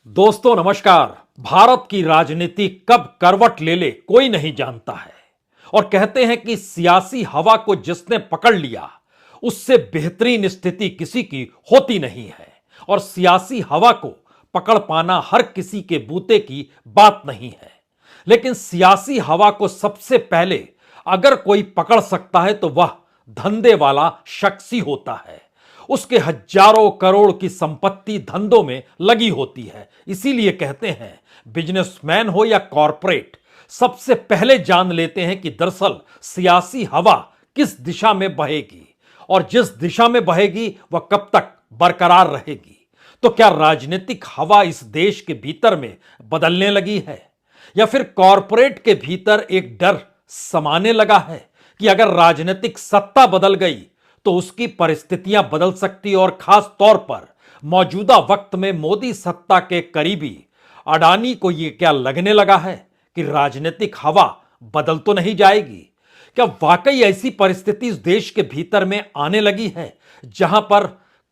दोस्तों नमस्कार। भारत की राजनीति कब करवट ले ले कोई नहीं जानता है और कहते हैं कि सियासी हवा को जिसने पकड़ लिया उससे बेहतरीन स्थिति किसी की होती नहीं है और सियासी हवा को पकड़ पाना हर किसी के बूते की बात नहीं है। लेकिन सियासी हवा को सबसे पहले अगर कोई पकड़ सकता है तो वह धंधे वाला शख्स ही होता है। उसके हजारों करोड़ की संपत्ति धंधों में लगी होती है। इसीलिए कहते हैं बिजनेसमैन हो या कॉरपोरेट, सबसे पहले जान लेते हैं कि दरअसल सियासी हवा किस दिशा में बहेगी और जिस दिशा में बहेगी वह कब तक बरकरार रहेगी। तो क्या राजनीतिक हवा इस देश के भीतर में बदलने लगी है या फिर कॉरपोरेट के भीतर एक डर समाने लगा है कि अगर राजनीतिक सत्ता बदल गई तो उसकी परिस्थितियां बदल सकती और खास तौर पर मौजूदा वक्त में मोदी सत्ता के करीबी अडानी को यह क्या लगने लगा है कि राजनीतिक हवा बदल तो नहीं जाएगी? क्या वाकई ऐसी परिस्थिति इस देश के भीतर में आने लगी है जहां पर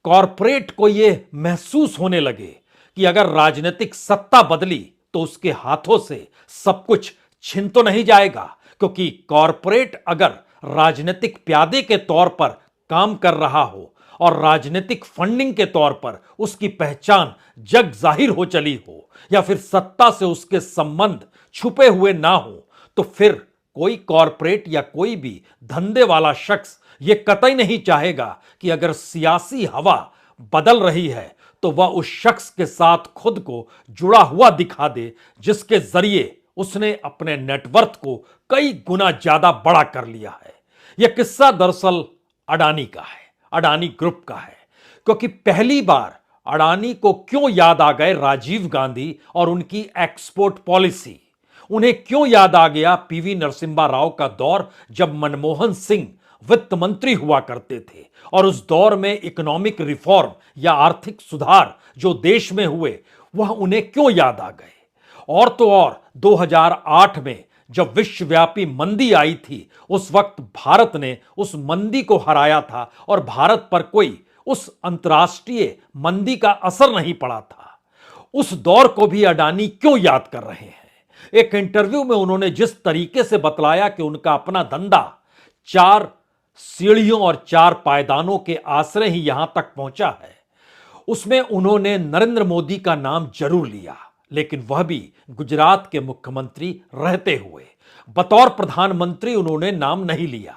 कॉरपोरेट को यह महसूस होने लगे कि अगर राजनीतिक सत्ता बदली तो उसके हाथों से सब कुछ छिन तो नहीं जाएगा? क्योंकि कॉरपोरेट अगर राजनीतिक प्यादे के तौर पर काम कर रहा हो और राजनीतिक फंडिंग के तौर पर उसकी पहचान जग जाहिर हो चली हो या फिर सत्ता से उसके संबंध छुपे हुए ना हो, तो फिर कोई कॉरपोरेट या कोई भी धंधे वाला शख्स यह कतई नहीं चाहेगा कि अगर सियासी हवा बदल रही है तो वह उस शख्स के साथ खुद को जुड़ा हुआ दिखा दे जिसके जरिए उसने अपने नेटवर्थ को कई गुना ज्यादा बड़ा कर लिया है। यह किस्सा दरअसल अडानी का है, अडानी ग्रुप का है। क्योंकि पहली बार अडानी को क्यों याद आ गए राजीव गांधी और उनकी एक्सपोर्ट पॉलिसी? उन्हें क्यों याद आ गया पीवी नरसिम्हा राव का दौर जब मनमोहन सिंह वित्त मंत्री हुआ करते थे और उस दौर में इकोनॉमिक रिफॉर्म या आर्थिक सुधार जो देश में हुए वह उन्हें क्यों याद आ गए? और तो और 2008 में जब विश्वव्यापी मंदी आई थी उस वक्त भारत ने उस मंदी को हराया था और भारत पर कोई उस अंतर्राष्ट्रीय मंदी का असर नहीं पड़ा था। उस दौर को भी अडानी क्यों याद कर रहे हैं? एक इंटरव्यू में उन्होंने जिस तरीके से बतलाया कि उनका अपना धंधा 4 सीढ़ियों और 4 पायदानों के आश्रय ही यहां तक पहुंचा है, उसमें उन्होंने नरेंद्र मोदी का नाम जरूर लिया, लेकिन वह भी गुजरात के मुख्यमंत्री रहते हुए। बतौर प्रधानमंत्री उन्होंने नाम नहीं लिया।